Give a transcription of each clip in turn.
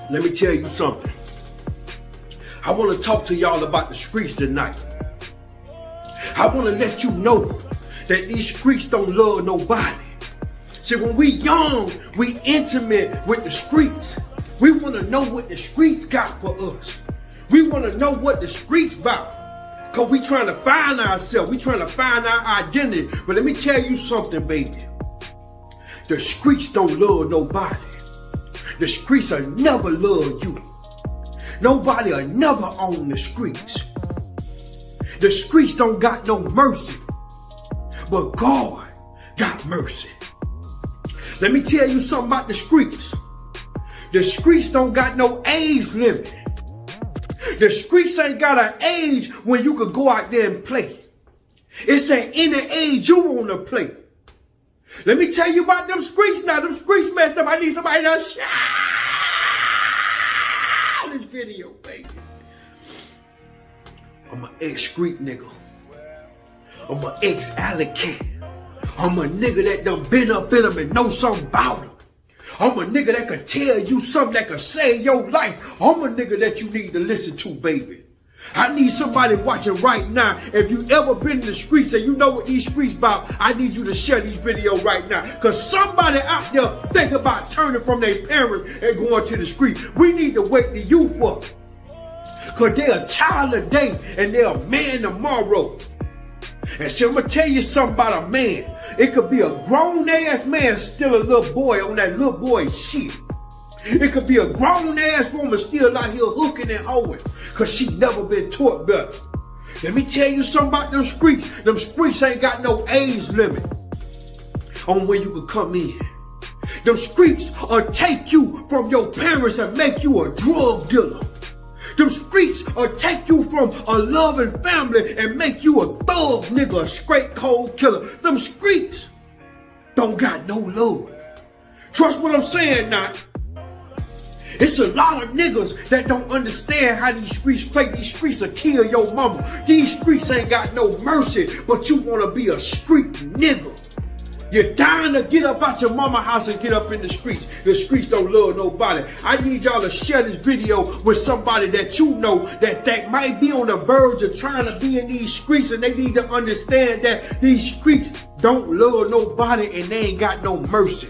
Let me tell you something. I want to talk to y'all about the streets tonight. I want to let you know that these streets don't love nobody. See, when we young, we intimate with the streets. We want to know what the streets got for us. We want to know what the streets about. Because we trying to find ourselves. We trying to find our identity. But let me tell you something, baby. The streets don't love nobody. The streets will never love you. Nobody will never own the streets. The streets don't got no mercy. But God got mercy. Let me tell you something about the streets. The streets don't got no age limit. The streets ain't got an age when you could go out there and play. It's at any age you want to play. Let me tell you about them streets now. Them streets messed up. I need somebody to share this video, baby. I'm an ex-street nigga. I'm an ex-alley cat. I'm a nigga that done been up in them and know something about them. I'm a nigga that could tell you something that could save your life. I'm a nigga that you need to listen to, baby. I need somebody watching right now. If you ever been in the streets and you know what these streets about, I need you to share these videos right now. Because somebody out there think about turning from their parents and going to the street. We need to wake the youth up. Because they're a child today and they're a man tomorrow. And so I'm going to tell you something about a man. It could be a grown-ass man still a little boy on that little boy shit. It could be a grown-ass woman still out here hooking and hoeing because she never been taught better. Let me tell you something about them streets. Them streets ain't got no age limit on where you can come in. Them streets will take you from your parents and make you a drug dealer. Them streets will take you from a loving family and make you a thug nigga, a straight cold killer. Them streets don't got no love. Trust what I'm saying now. It's a lot of niggas that don't understand how these streets play. These streets will kill your mama. These streets ain't got no mercy, but you want to be a street nigga. You're dying to get up out your mama house and get up in the streets. The streets don't love nobody. I need y'all to share this video with somebody that you know that might be on the verge of trying to be in these streets, and they need to understand that these streets don't love nobody and they ain't got no mercy.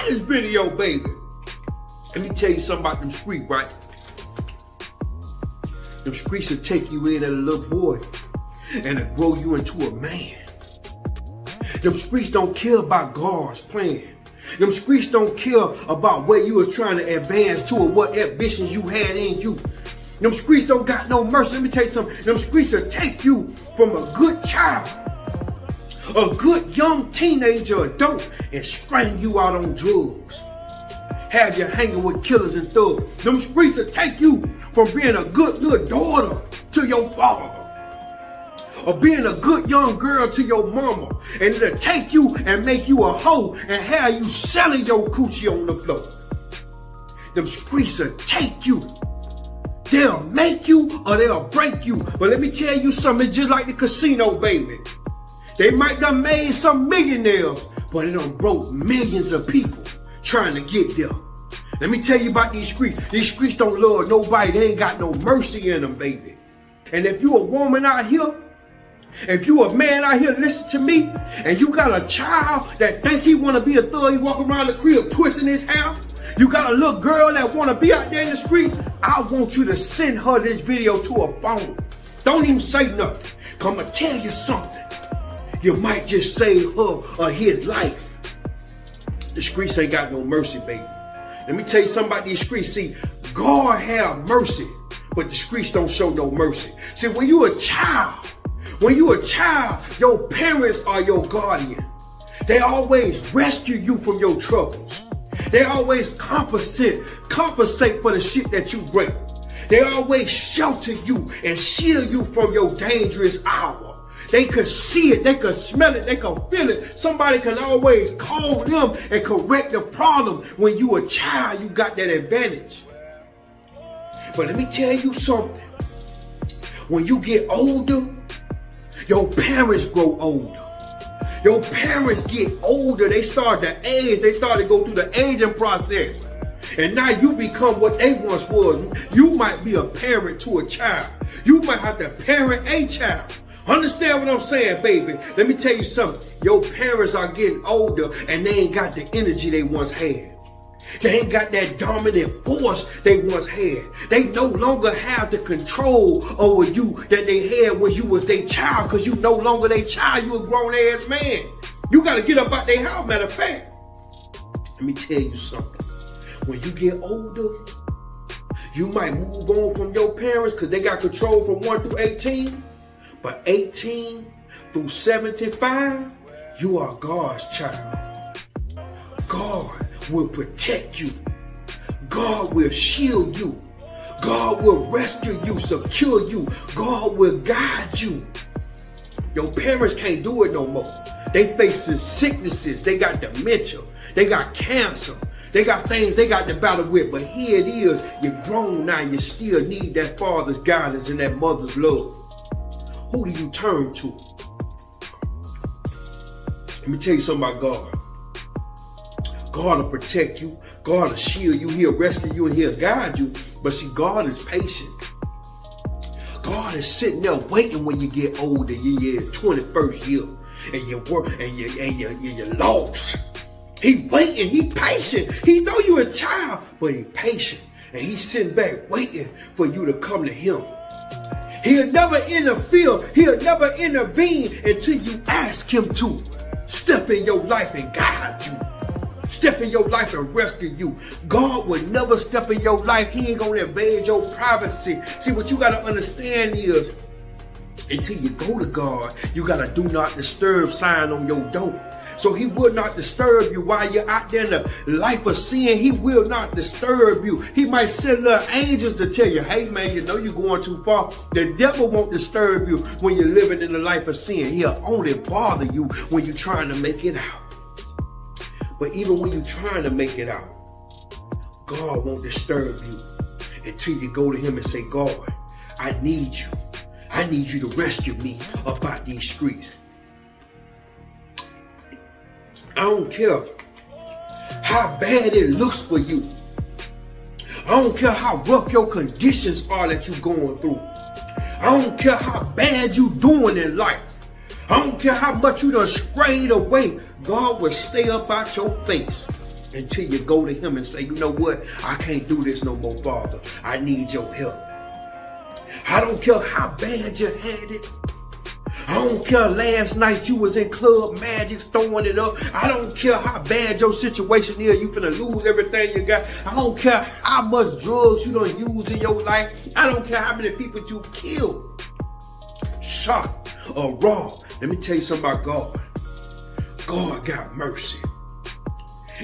This video, baby. Let me tell you something about them streets, right? Them streets will take you in as a little boy and it'll grow you into a man. Them streets don't care about God's plan. Them streets don't care about where you were trying to advance to or what ambitions you had in you. Them streets don't got no mercy. Let me tell you something. Them streets will take you from a good child, a good young teenager, adult, and strain you out on drugs. Have you hanging with killers and thugs. Them streets will take you from being a good little daughter to your father, or being a good young girl to your mama, and it'll take you and make you a hoe and have you selling your coochie on the floor. Them streets will take you. They'll make you or they'll break you. But let me tell you something, it's just like the casino, baby. They might have made some millionaires, but it done broke millions of people trying to get there. Let me tell you about these streets. These streets don't love nobody. They ain't got no mercy in them, baby. And if you a woman out here, if you a man out here, listen to me, and you got a child that think he want to be a thug, he walk around the crib twisting his hair, you got a little girl that want to be out there in the streets, I want you to send her this video to her phone. Don't even say nothing. Cause I'm going to tell you something. You might just save her or his life. The streets ain't got no mercy, baby. Let me tell you something about these streets. See, God have mercy, but the streets don't show no mercy. See, when you a child, your parents are your guardian. They always rescue you from your troubles. They always compensate for the shit that you break. They always shelter you and shield you from your dangerous hour. They could see it, they could smell it, they could feel it. Somebody can always call them and correct the problem. When you a child, you got that advantage. But let me tell you something. When you get older, your parents grow older. Your parents get older. They start to age. They start to go through the aging process. And now you become what they once was. You might be a parent to a child. You might have to parent a child. Understand what I'm saying, baby? Let me tell you something. Your parents are getting older and they ain't got the energy they once had. They ain't got that dominant force they once had. They no longer have the control over you that they had when you was their child, because you no longer their child. You a grown ass man. You got to get up out their house, matter of fact. Let me tell you something. When you get older, you might move on from your parents because they got control from 1 through 18. But 18 through 75, you are God's child. God will protect you. God will shield you. God will rescue you, secure you. God will guide you. Your parents can't do it no more. They facing sicknesses. They got dementia. They got cancer. They got things they got to battle with. But here it is. You're grown now. You still need that father's guidance and that mother's love. Who do you turn to? Let me tell you something about God. God will protect you. God will shield you. He'll rescue you and he'll guide you. But see, God is patient. God is sitting there waiting when you get older. You're 21st year and you work and you're lost. He waiting. He patient. He know you a child, but he patient. And he's sitting back waiting for you to come to him. He'll never interfere. He'll never intervene until you ask him to step in your life and guide you. Step in your life and rescue you. God will never step in your life. He ain't gonna invade your privacy. See, what you gotta understand is, until you go to God, you got a do not disturb sign on your door. So he will not disturb you while you're out there in the life of sin. He will not disturb you. He might send little angels to tell you, hey man, you know you're going too far. The devil won't disturb you when you're living in the life of sin. He'll only bother you when you're trying to make it out. But even when you're trying to make it out, God won't disturb you until you go to him and say, God, I need you. I need you to rescue me up out these streets. I don't care how bad it looks for you. I don't care how rough your conditions are that you're going through. I don't care how bad you're doing in life. I don't care how much you done strayed away. God will stay up out your face until you go to him and say, you know what? I can't do this no more, Father. I need your help. I don't care how bad you had it. I don't care last night you was in Club Magic throwing it up. I don't care how bad your situation is. You finna lose everything you got. I don't care how much drugs you done used in your life. I don't care how many people you killed, shot, or robbed. Let me tell you something about God. God got mercy.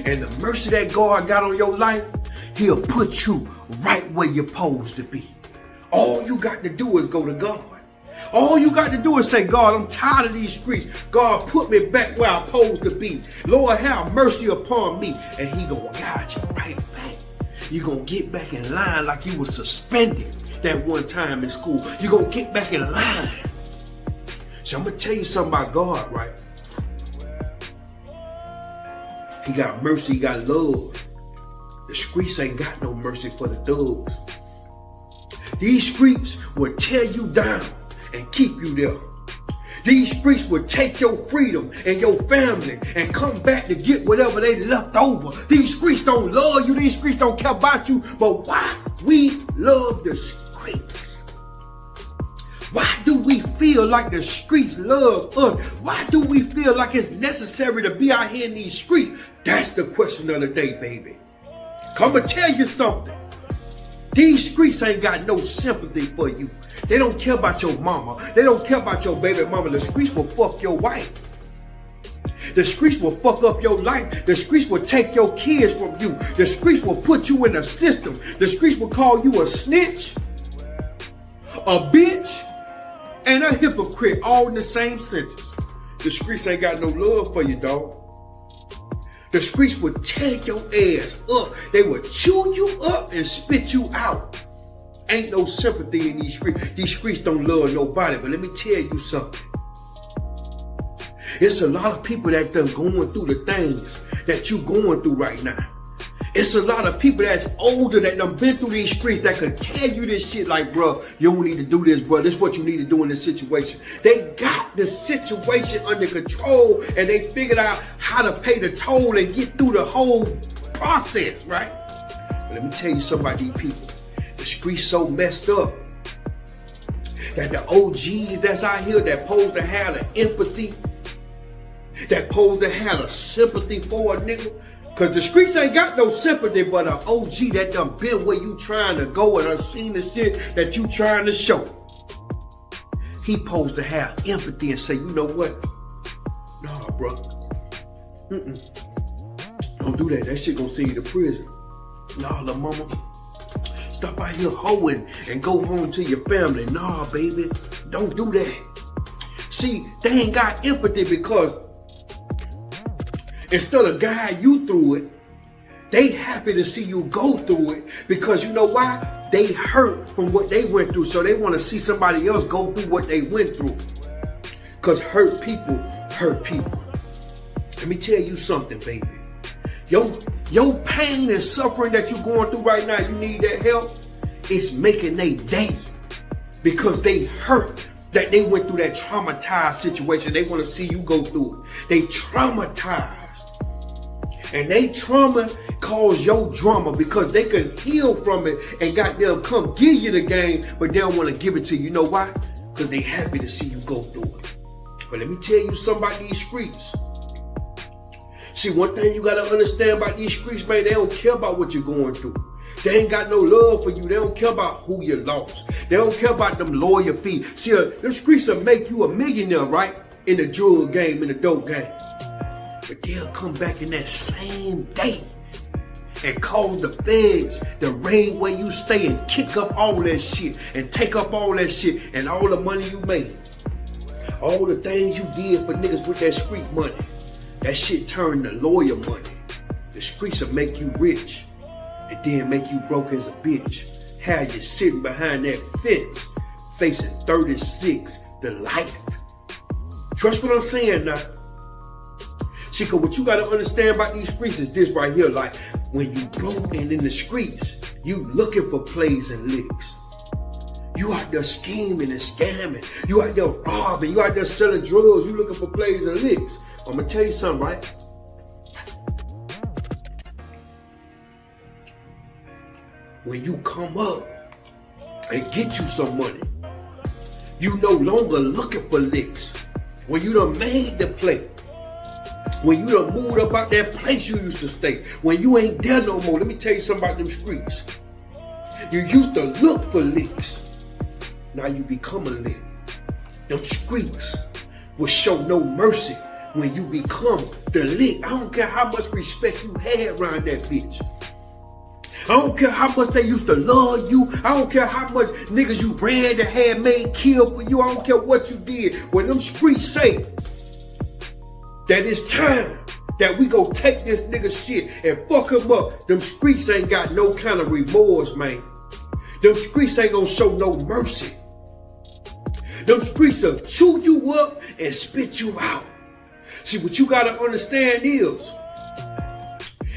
And the mercy that God got on your life, he'll put you right where you're supposed to be. All you got to do is go to God. All you got to do is say, God, I'm tired of these streets. God, put me back where I'm supposed to be. Lord, have mercy upon me. And he gonna guide you right back. You're gonna get back in line like you was suspended that one time in school. You're gonna get back in line. So I'm gonna tell you something about God, right? He got mercy, he got love. The streets ain't got no mercy for the thugs. These streets will tear you down and keep you there. These streets will take your freedom and your family and come back to get whatever they left over. These streets don't love you. These streets don't care about you. But why we love the streets? Why do we feel like the streets love us? Why do we feel like it's necessary to be out here in these streets? That's the question of the day, baby. Come and tell you something. These streets ain't got no sympathy for you. They don't care about your mama. They don't care about your baby mama. The streets will fuck your wife. The streets will fuck up your life. The streets will take your kids from you. The streets will put you in a system. The streets will call you a snitch, a bitch, and a hypocrite all in the same sentence. The streets ain't got no love for you, dog. The streets will take your ass up. They will chew you up and spit you out. Ain't no sympathy in these streets. These streets don't love nobody. But let me tell you something. It's a lot of people that done going through the things that you going through right now. It's a lot of people that's older that done been through these streets that could tell you this shit like, bro, you don't need to do this, bro. This is what you need to do in this situation. They got the situation under control and they figured out how to pay the toll and get through the whole process, right? But let me tell you something about these people. The streets so messed up that the OGs that's out here that supposed to have the empathy, that supposed to have the sympathy for a nigga, because the streets ain't got no sympathy, but an OG that done been where you trying to go and done seen the shit that you trying to show. He supposed to have empathy and say, you know what? Nah, bro. Don't do that. That shit gonna send you to prison. Nah, la mama. Stop out here hoeing and go home to your family. Nah, baby. Don't do that. See, they ain't got empathy because instead of guide you through it, they happy to see you go through it because you know why? They hurt from what they went through, so they want to see somebody else go through what they went through. Because hurt people hurt people. Let me tell you something, baby. Your pain and suffering that you're going through right now, you need that help, it's making their day because they hurt that they went through that traumatized situation. They want to see you go through it. They traumatized. And they trauma cause your drama because they can heal from it and goddamn come give you the game, but they don't want to give it to you. You know why? Because they happy to see you go through it. But let me tell you something about these streets. See, one thing you got to understand about these streets, man, they don't care about what you're going through. They ain't got no love for you. They don't care about who you lost. They don't care about them lawyer fees. See, them streets will make you a millionaire, right? In the drug game, in the dope game. But they'll come back in that same day and cause the feds to raid where you stay and kick up all that shit and take up all that shit and all the money you made. All the things you did for niggas with that street money. That shit turned to lawyer money. The streets will make you rich and then make you broke as a bitch. Have you sitting behind that fence facing 36 to life. Trust what I'm saying now. See, cause what you gotta understand about these streets is this right here. Like, when you broke and in the streets, you looking for plays and licks. You out there scheming and scamming. You out there robbing. You out there selling drugs. You looking for plays and licks. I'm gonna tell you something, right? When you come up and get you some money, you no longer looking for licks. When you done made the play, when you done moved up out that place you used to stay, when you ain't there no more, let me tell you something about them streets. You used to look for licks. Now you become a lick. Them streets will show no mercy when you become the lick. I don't care how much respect you had around that bitch. I don't care how much they used to love you. I don't care how much niggas you ran that had made kill for you. I don't care what you did. When them streets say that it's time that we go take this nigga shit and fuck him up, them streets ain't got no kind of remorse, man. Them streets ain't gonna show no mercy. Them streets will chew you up and spit you out. See, what you gotta understand is,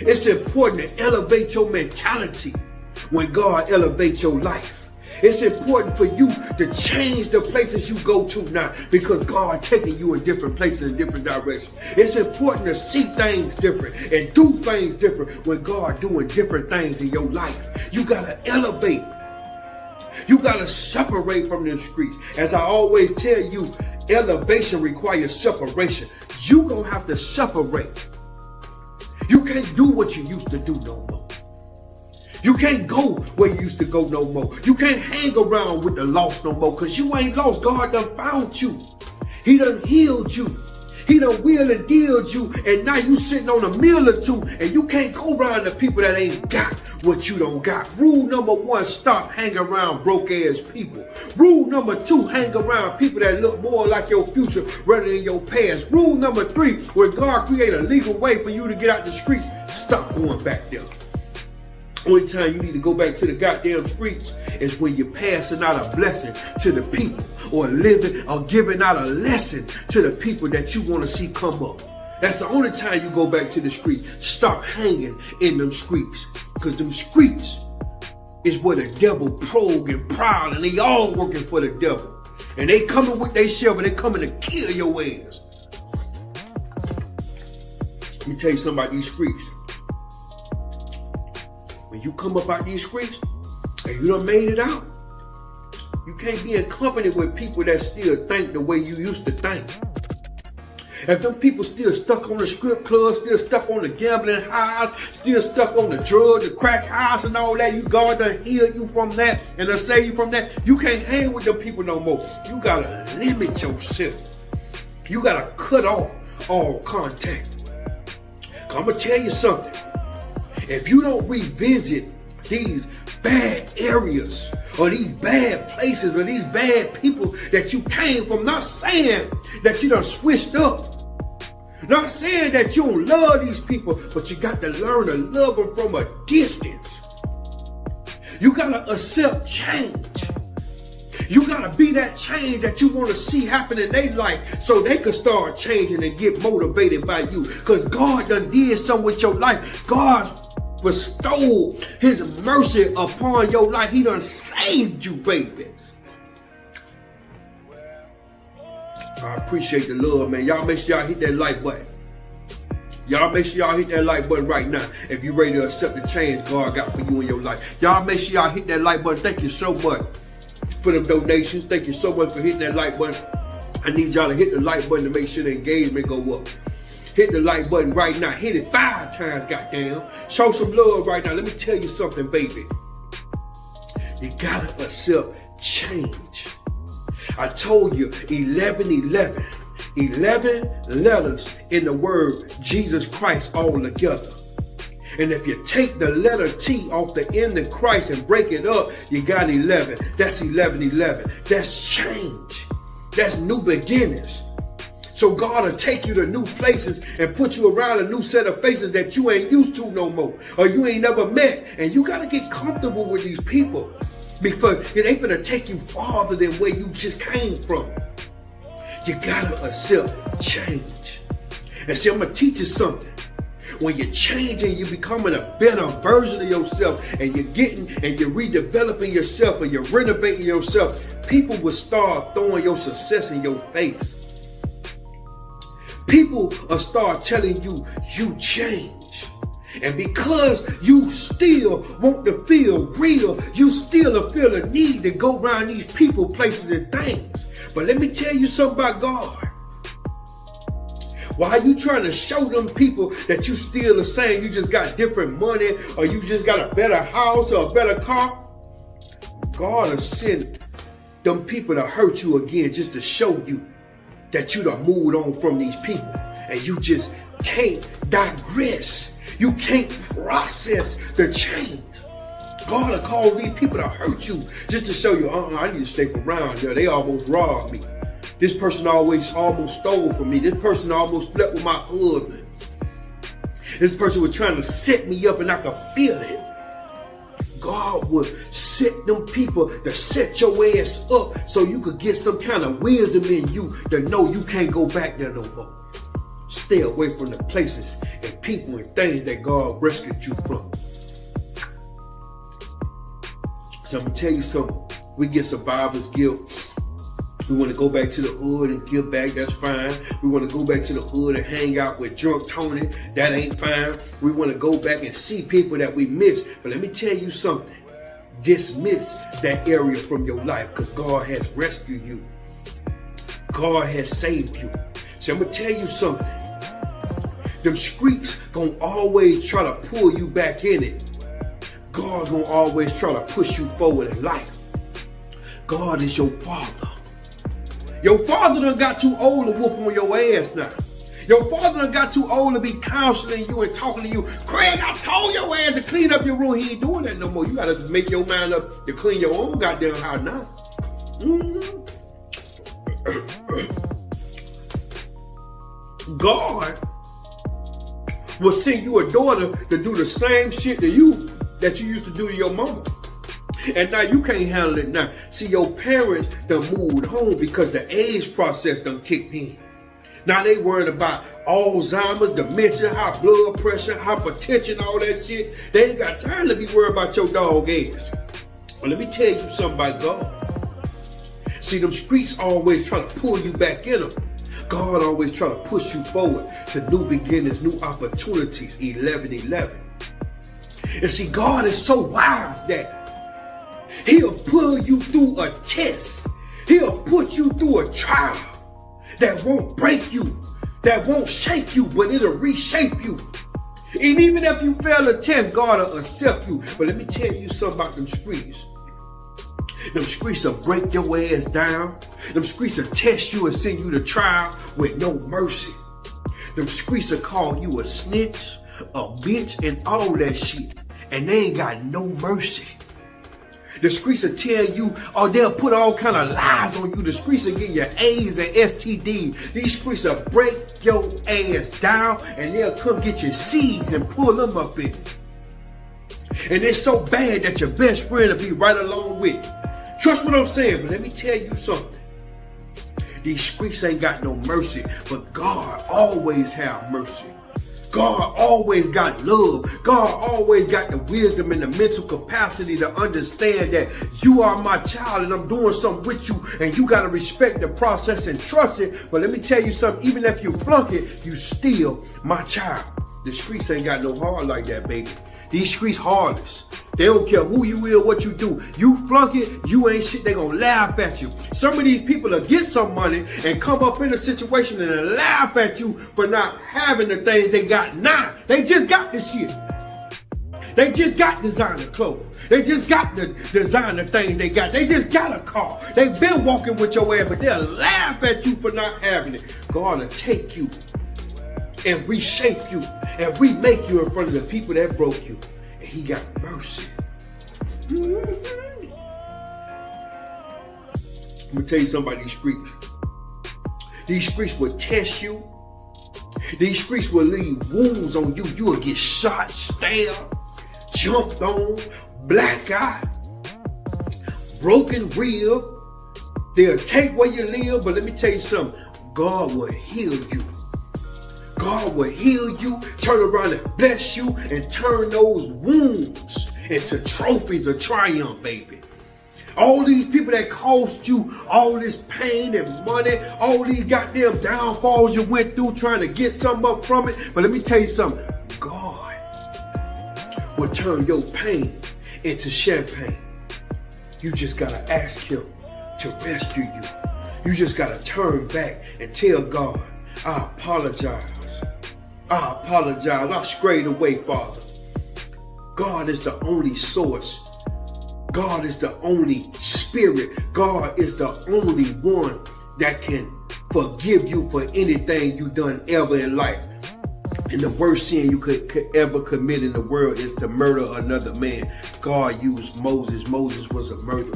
it's important to elevate your mentality when God elevates your life. It's important for you to change the places you go to now because God taking you in different places in different directions. It's important to see things different and do things different when God doing different things in your life. You gotta elevate. You gotta separate from them streets. As I always tell you, elevation requires separation. You gonna have to separate. You can't do what you used to do no more. You can't go where you used to go no more. You can't hang around with the lost no more because you ain't lost. God done found you. He done healed you. He done wheeled and dealed you, and now you sitting on a meal or two, and you can't go around the people that ain't got what you don't got. Rule number one, stop hanging around broke ass people. Rule number two, hang around people that look more like your future rather than your past. Rule number three, when God create a legal way for you to get out the streets, stop going back there. Only time you need to go back to the goddamn streets is when you're passing out a blessing to the people, or living or giving out a lesson to the people that you want to see come up. That's the only time you go back to the streets. Stop hanging in them streets, because them streets is where the devil progue and proud, and they all working for the devil. And they coming with their shovel, they coming to kill your ass. Let me tell you something about these streets. When you come up out these streets and you done made it out, you can't be in company with people that still think the way you used to think. If them people still stuck on the strip club, still stuck on the gambling highs, still stuck on the drug, the crack highs and all that, God done heal you from that and done save you from that, you can't hang with them people no more. You gotta limit yourself. You gotta cut off all contact. I'm gonna tell you something. If you don't revisit these bad areas or these bad places or these bad people that you came from, not saying that you done switched up, not saying that you don't love these people, but you got to learn to love them from a distance. You gotta accept change. You gotta be that change that you want to see happen in their life, so they can start changing and get motivated by you. Because God done did something with your life. God bestowed his mercy upon your life. He done saved you, baby. I appreciate the love, man. Y'all make sure y'all hit that like button. Y'all make sure y'all hit that like button right now if you ready to accept the change God got for you in your life. Y'all make sure y'all hit that like button. Thank you so much for the donations. Thank you so much for hitting that like button. I need y'all to hit the like button to make sure the engagement go up. Hit the like button right now. Hit it 5 times, goddamn. Show some love right now. Let me tell you something, baby. You gotta accept change. I told you 11:11. 11 letters in the word Jesus Christ all together. And if you take the letter T off the end of Christ and break it up, you got 11. That's 11:11. That's change. That's new beginnings. So God will take you to new places and put you around a new set of faces that you ain't used to no more, or you ain't never met. And you got to get comfortable with these people, because it ain't gonna take you farther than where you just came from. You gotta accept change. And see, I'm gonna teach you something. When you're changing, you're becoming a better version of yourself, and you're getting and you're redeveloping yourself, or you're renovating yourself, people will start throwing your success in your face. People will start telling you, you change. And because you still want to feel real, you still feel the need to go around these people, places, and things. But let me tell you something about God. Why are you trying to show them people that you still the same? You just got different money, or you just got a better house or a better car? God will send them people to hurt you again, just to show you that you done moved on from these people, and you just can't digress. You can't process the change. God will call these people to hurt you just to show you, I need to stay around there. They almost robbed me. This person almost stole from me. This person almost slept with my husband. This person was trying to set me up, and I could feel it. God would set them people to set your ass up so you could get some kind of wisdom in you to know you can't go back there no more. Stay away from the places and people and things that God rescued you from. So I'm going to tell you something. We get survivor's guilt. We want to go back to the hood and give back. That's fine. We want to go back to the hood and hang out with drunk Tony. That ain't fine. We want to go back and see people that we miss. But let me tell you something. Dismiss that area from your life, because God has rescued you. God has saved you. So I'm going to tell you something. Them streets going to always try to pull you back in it. God's going to always try to push you forward in life. God is your father. Your father done got too old to whoop on your ass now. Your father done got too old to be counseling you and talking to you. Craig, I told your ass to clean up your room. He ain't doing that no more. You got to make your mind up to clean your own goddamn house now. God will send you a daughter to do the same shit to you that you used to do to your mama. And now you can't handle it now. See, your parents done moved home because the age process done kicked in. Now they worried about Alzheimer's, dementia, high blood pressure, hypertension, all that shit. They ain't got time to be worried about your dog ass. But let me tell you something about God. See, them streets always trying to pull you back in them. God always trying to push you forward to new beginnings, new opportunities, 11:11. And see, God is so wise that He'll pull you through a test. He'll put you through a trial that won't break you, that won't shake you, but it'll reshape you. And even if you fail a test, God will accept you. But let me tell you something about them streets. Them streets will break your ass down. Them streets will test you and send you to trial with no mercy. Them streets will call you a snitch, a bitch, and all that shit. And they ain't got no mercy. The streets will tell you, or they'll put all kind of lies on you. The streets will give you AIDS and STD. These streets will break your ass down, and they'll come get your seeds and pull them up in. And it's so bad that your best friend will be right along with you. Trust what I'm saying, but let me tell you something. These streets ain't got no mercy, but God always have mercy. God always got love. God always got the wisdom and the mental capacity to understand that you are my child and I'm doing something with you, and you got to respect the process and trust it. But let me tell you something, even if you flunk it, you still my child. The streets ain't got no heart like that, baby. These streets heartless. They don't care who you is, what you do. You flunk it, you ain't shit, they gonna laugh at you. Some of these people will get some money and come up in a situation and laugh at you for not having the things they got now. They just got the shit. They just got designer clothes. They just got the designer things they got. They just got a car. They've been walking with your ass, but they'll laugh at you for not having it. God will take you and reshape you and remake you in front of the people that broke you. And He got mercy. Let me tell you something about these streets. These streets will test you. These streets will leave wounds on you. You will get shot, stabbed, jumped on, black eye, broken rib. They'll take where you live, but let me tell you something. God will heal you. God will heal you, turn around and bless you, and turn those wounds into trophies of triumph, baby. All these people that cost you all this pain and money, all these goddamn downfalls you went through trying to get something up from it. But let me tell you something. God will turn your pain into champagne. You just got to ask Him to rescue you. You just got to turn back and tell God, I apologize. I apologize. I strayed away, Father. God is the only source. God is the only spirit. God is the only one that can forgive you for anything you done ever in life. And the worst sin you could ever commit in the world is to murder another man. God used Moses. Moses was a murderer.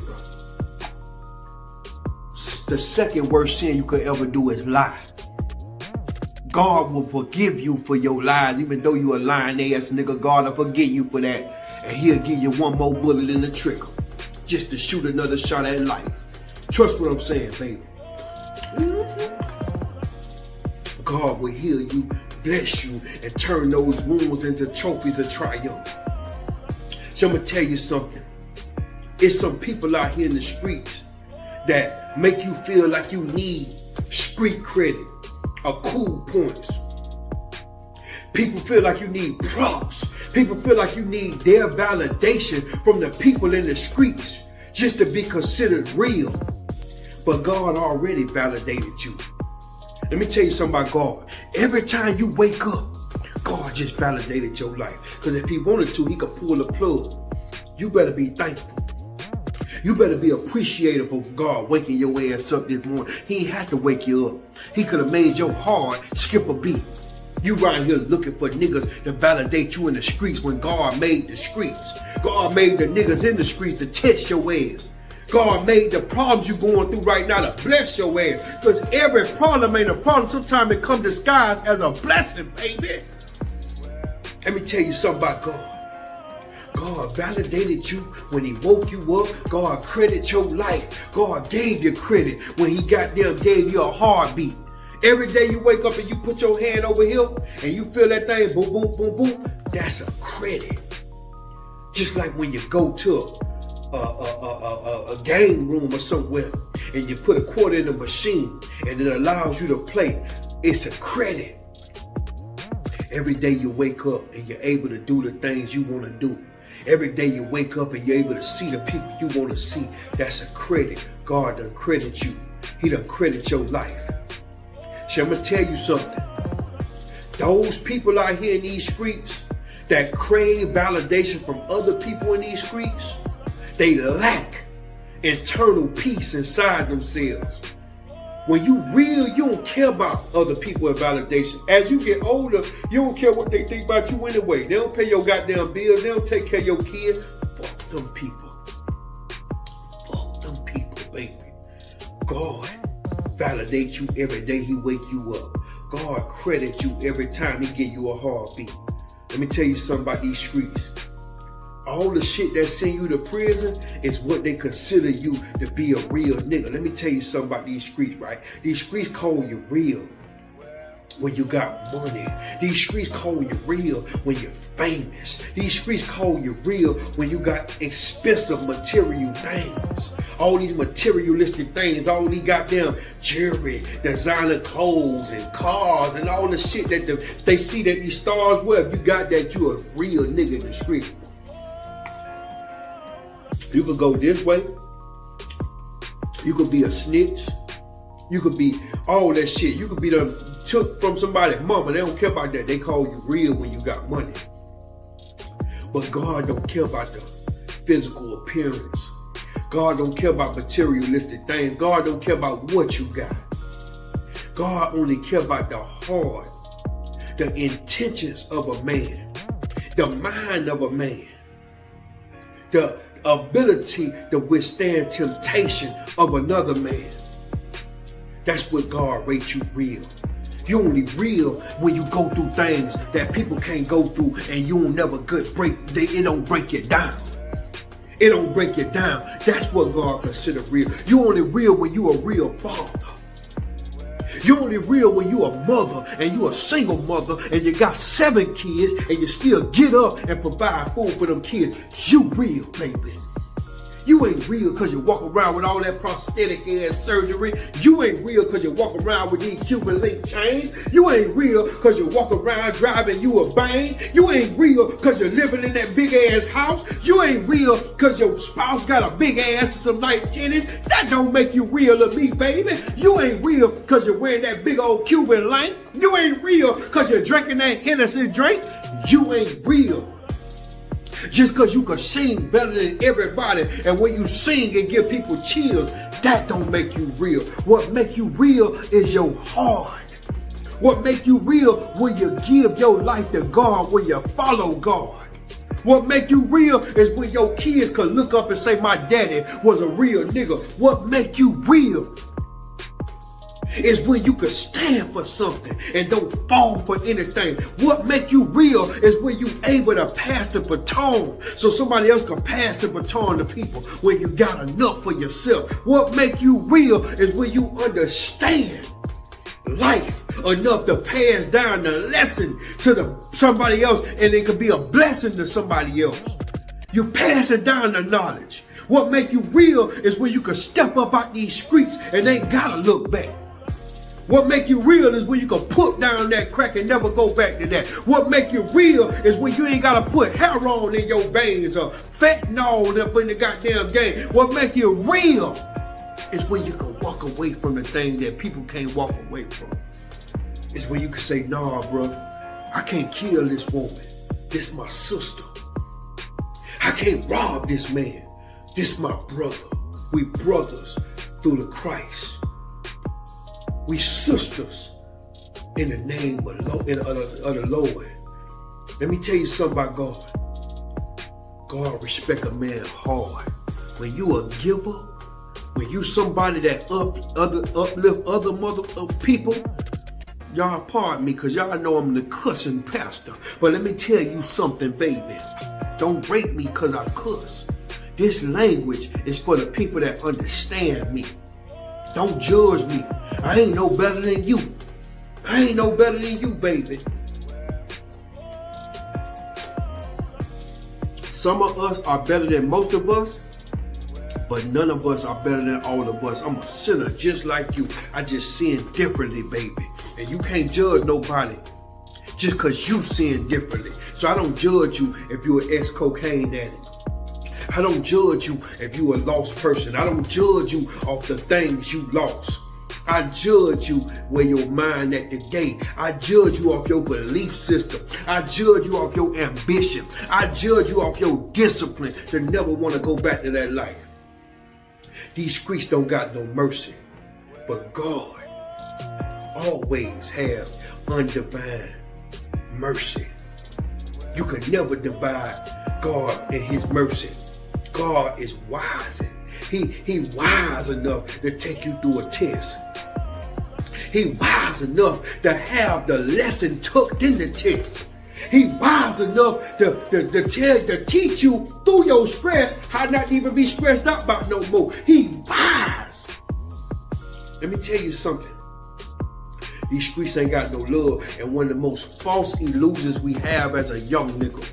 The second worst sin you could ever do is lie. God will forgive you for your lies, even though you a lying ass nigga. God will forgive you for that. And He'll give you one more bullet in the trigger just to shoot another shot at life. Trust what I'm saying, baby. God will heal you, bless you, and turn those wounds into trophies of triumph. So I'm going to tell you something. It's some people out here in the streets that make you feel like you need street credit or cool points. People feel like you need props. People feel like you need their validation from the people in the streets just to be considered real. But God already validated you. Let me tell you something about God. Every time you wake up, God just validated your life. Because if He wanted to, He could pull the plug. You better be thankful. You better be appreciative of God waking your ass up this morning. He ain't had to wake you up. He could have made your heart skip a beat. You right here looking for niggas to validate you in the streets when God made the streets. God made the niggas in the streets to test your ass. God made the problems you're going through right now to bless your ass. Because every problem ain't a problem. Sometimes it comes disguised as a blessing, baby. Let me tell you something about God. God validated you when he woke you up. God credited your life. God gave you credit when he goddamn gave you a heartbeat. Every day you wake up and you put your hand over here and you feel that thing boom, boom, boom, boom. That's a credit. Just like when you go to a game room or somewhere and you put a quarter in the machine and it allows you to play. It's a credit. Every day you wake up and you're able to do the things you want to do. Every day you wake up and you're able to see the people you want to see. That's a credit. God done credit you. He done credit your life. So I'm going to tell you something. Those people out here in these streets that crave validation from other people in these streets, they lack internal peace inside themselves. When you real, you don't care about other people and validation. As you get older, you don't care what they think about you anyway. They don't pay your goddamn bills. They don't take care of your kids. Fuck them people. Fuck them people, baby. God validate you every day he wake you up. God credit you every time he give you a heartbeat. Let me tell you something about these streets. All the shit that send you to prison is what they consider you to be a real nigga. Let me tell you something about these streets, right? These streets call you real when you got money. These streets call you real when you're famous. These streets call you real when you got expensive material things. All these materialistic things, all these goddamn jewelry, designer clothes and cars and all the shit that they see that these stars wear. If you got that, you a real nigga in the street. You could go this way. You could be a snitch. You could be all that shit. You could be took from somebody's mama. They don't care about that. They call you real when you got money. But God don't care about the physical appearance. God don't care about materialistic things. God don't care about what you got. God only care about the heart, the intentions of a man, the mind of a man, the ability to withstand temptation of another man. That's what God rates you real. You only real when you go through things that people can't go through, and you don't never it don't break you down. It don't break you down. That's what God consider real. You only real when you a real father. You only real when you a mother and you a single mother and you got 7 kids and you still get up and provide food for them kids. You real, baby. You ain't real because you walk around with all that prosthetic ass surgery. You ain't real because you walk around with these Cuban link chains. You ain't real because you walk around driving you a Bane. You ain't real because you're living in that big ass house. You ain't real because your spouse got a big ass and some night tennis. That don't make you real to me, baby. You ain't real because you're wearing that big old Cuban link. You ain't real because you're drinking that Hennessy drink. You ain't real. Just because you can sing better than everybody, and when you sing and give people chills, that don't make you real. What make you real is your heart. What make you real when you give your life to God, when you follow God. What make you real is when your kids could look up and say, my daddy was a real nigga. What make you real is when you can stand for something and don't fall for anything. What make you real is when you able to pass the baton so somebody else can pass the baton to people when you got enough for yourself. What make you real is when you understand life enough to pass down the lesson to somebody else, and it could be a blessing to somebody else. You passing down the knowledge. What make you real is when you can step up out these streets and ain't gotta look back. What make you real is when you can put down that crack and never go back to that. What make you real is when you ain't gotta put heroin in your veins or fentanyl up in the goddamn game. What make you real is when you can walk away from the thing that people can't walk away from. It's when you can say, nah, bro, I can't kill this woman. This my sister. I can't rob this man. This my brother. We brothers through the Christ. We sisters in the name of the Lord. Let me tell you something about God. God respect a man hard. When you a giver, when you somebody that uplift other people, y'all pardon me because y'all know I'm the cussing pastor. But let me tell you something, baby. Don't break me because I cuss. This language is for the people that understand me. Don't judge me. I ain't no better than you. I ain't no better than you, baby. Some of us are better than most of us, but none of us are better than all of us. I'm a sinner just like you. I just sin differently, baby. And you can't judge nobody just because you sin differently. So I don't judge you if you're an ex-cocaine addict. I don't judge you if you're a lost person. I don't judge you off the things you lost. I judge you where your mind at today. I judge you off your belief system. I judge you off your ambition. I judge you off your discipline to never want to go back to that life. These streets don't got no mercy, but God always have undivine mercy. You can never divide God and his mercy. God is wise. He wise enough to take you through a test. He wise enough to have the lesson tucked in the text. He wise enough to teach you through your stress how not to even be stressed out about no more. He wise. Let me tell you something. These streets ain't got no love, and one of the most false illusions we have as a young nigga.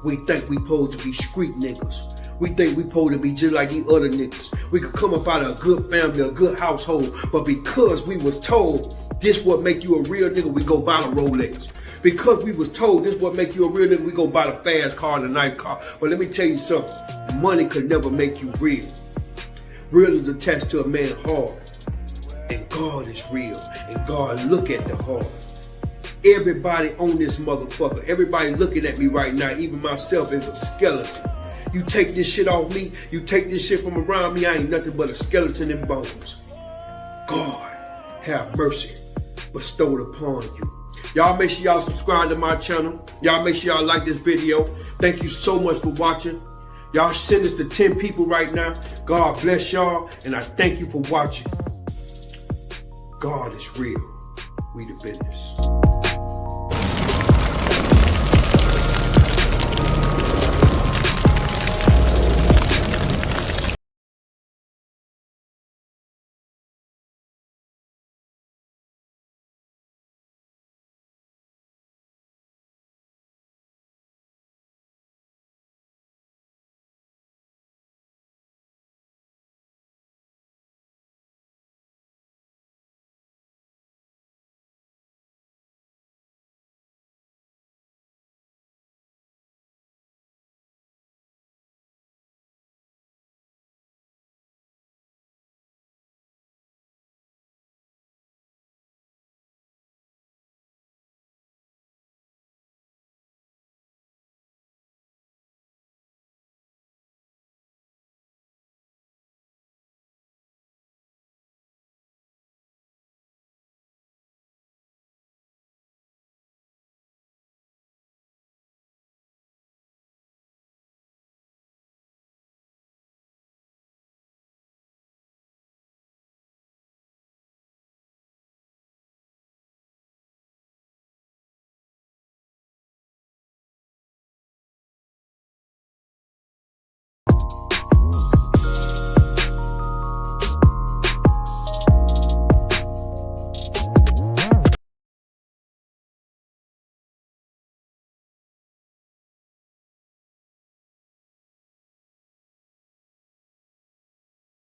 We think we supposed to be street niggas. We think we supposed to be just like these other niggas. We could come up out of a good family, a good household, but because we was told this what make you a real nigga, we go buy the Rolex. Because we was told this what make you a real nigga, we go buy the fast car, the nice car. But let me tell you something, money could never make you real. Real is attached to a man's heart, and God is real, and God look at the heart. Everybody on this motherfucker, everybody looking at me right now, even myself, is a skeleton. You take this shit off me, you take this shit from around me, I ain't nothing but a skeleton and bones. God have mercy bestowed upon you. Y'all make sure y'all subscribe to my channel. Y'all make sure y'all like this video. Thank you so much for watching. Y'all send this to 10 people right now. God bless y'all, and I thank you for watching. God is real. We the business.